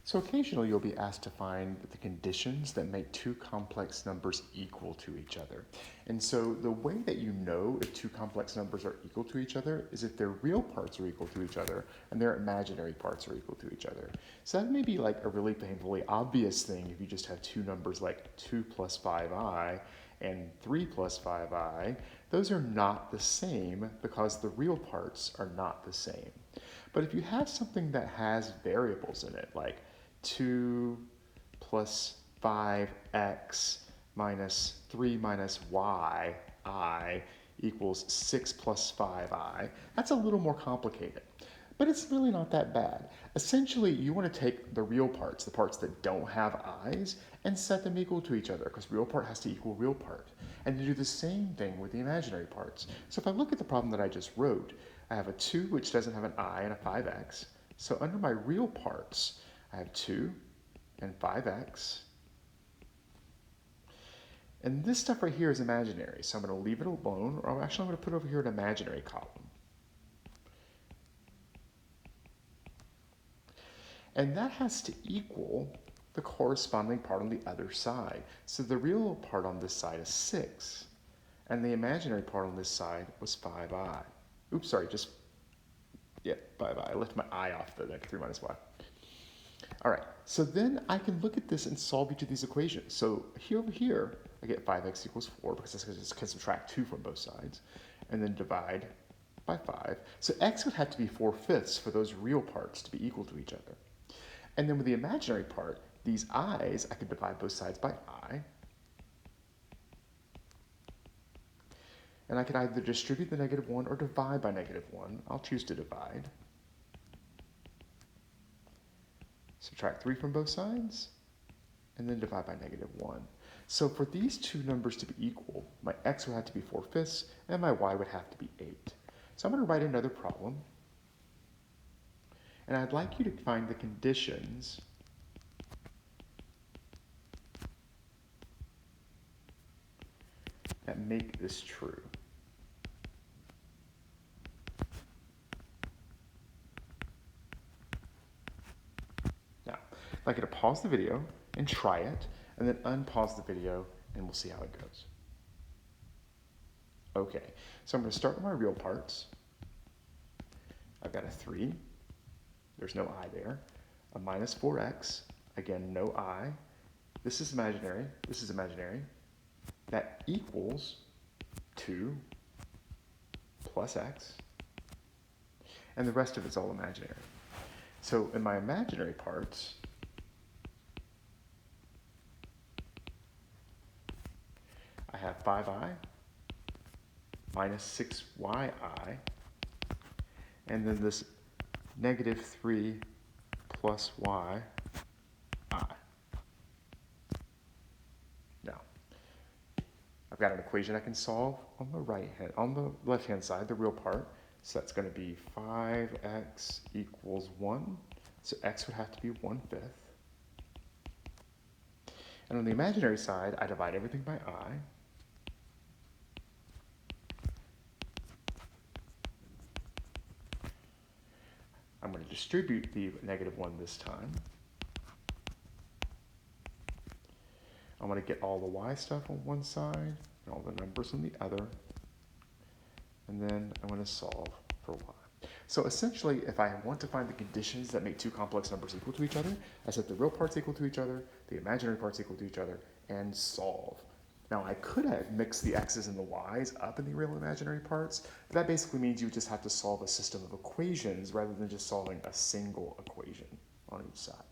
So occasionally you'll be asked to find the conditions that make two complex numbers equal to each other. And so the way that you know if two complex numbers are equal to each other is if their real parts are equal to each other and their imaginary parts are equal to each other. So that may be like a really painfully obvious thing if you just have two numbers like 2 plus 5i and 3 plus 5i. Those are not the same because the real parts are not the same. But if you have something that has variables in it, like 2 plus 5x minus 3 minus y, I, equals 6 plus 5i, that's a little more complicated. But it's really not that bad. Essentially, you want to take the real parts, the parts that don't have i's, and set them equal to each other, because real part has to equal real part. And to do the same thing with the imaginary parts. So if I look at the problem that I just wrote, I have a 2 which doesn't have an I and a 5x. So under my real parts, I have 2 and 5x. And this stuff right here is imaginary, so I'm going to leave it alone, or actually I'm going to put over here an imaginary column. And that has to equal the corresponding part on the other side. So the real part on this side is 6, and the imaginary part on this side was 5i. Oops, sorry, 5i. I left my I off the negative 3 minus y. All right, so then I can look at this and solve each of these equations. So here over here, I get 5x equals 4 because I can subtract 2 from both sides, and then divide by 5. So x would have to be 4/5 for those real parts to be equal to each other. And then with the imaginary part, these i's, I can divide both sides by I. And I can either distribute the -1 or divide by -1. I'll choose to divide. Subtract 3 from both sides, and then divide by -1. So for these two numbers to be equal, my x would have to be 4/5, and my y would have to be 8. So I'm going to write another problem. And I'd like you to find the conditions that make this true. Now, I'd like you to pause the video and try it, and then unpause the video, and we'll see how it goes. Okay, so I'm going to start with my real parts. I've got a 3. There's no I there. A minus 4x, again, no I. This is imaginary, this is imaginary. That equals 2 plus x, and the rest of it's all imaginary. So in my imaginary parts, I have 5i minus 6yi, and then this -3 plus y, I. Now, I've got an equation I can solve on the left-hand side, the real part. So that's going to be 5x equals 1. So x would have to be 1/5. And on the imaginary side, I divide everything by I. I'm going to distribute the -1 this time. I'm going to get all the y stuff on one side and all the numbers on the other. And then I'm going to solve for y. So essentially, if I want to find the conditions that make two complex numbers equal to each other, I set the real parts equal to each other, the imaginary parts equal to each other, and solve. Now, I could have mixed the x's and the y's up in the real imaginary parts, but that basically means you just have to solve a system of equations rather than just solving a single equation on each side.